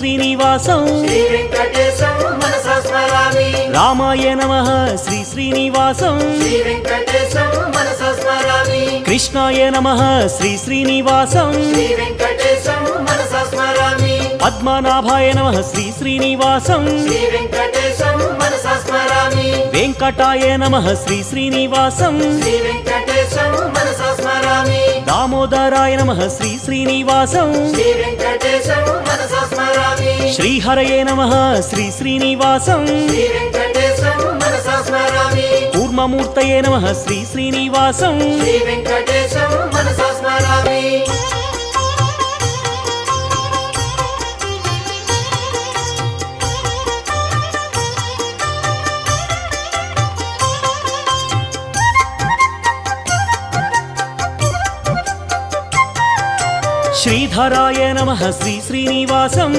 శ్రీనివాసం శ్రీ వెంకటేశం మనసా స్మరామి రామాయ నమః శ్రీ శ్రీనివాసం శ్రీ వెంకటేశం మనసా స్మరామి కృష్ణాయ నమః శ్రీ శ్రీనివాసం శ్రీ వెంకటేశం మనసా స్మరామి పద్మనాభాయ నమః శ్రీ శ్రీనివాసం శ్రీ వెంకటేశం మనసా స్మరామి వెంకటాయ నమః శ్రీ శ్రీనివాసం శ్రీ వెంకటేశం మనసా స్మరామి దామోదరాయ నమః శ్రీ శ్రీనివాసం శ్రీ వెంకటేశం మనసా స్మరామి శ్రీహరయే నమః శ్రీ శ్రీనివాసం శ్రీ వెంకటేశం మనసా స్మరామి కూర్మమూర్తయే నమః శ్రీ శ్రీనివాసం శ్రీ వెంకటేశం మనసా స్మరామి శ్రీధరాయ నమః శ్రీ శ్రీనివాసం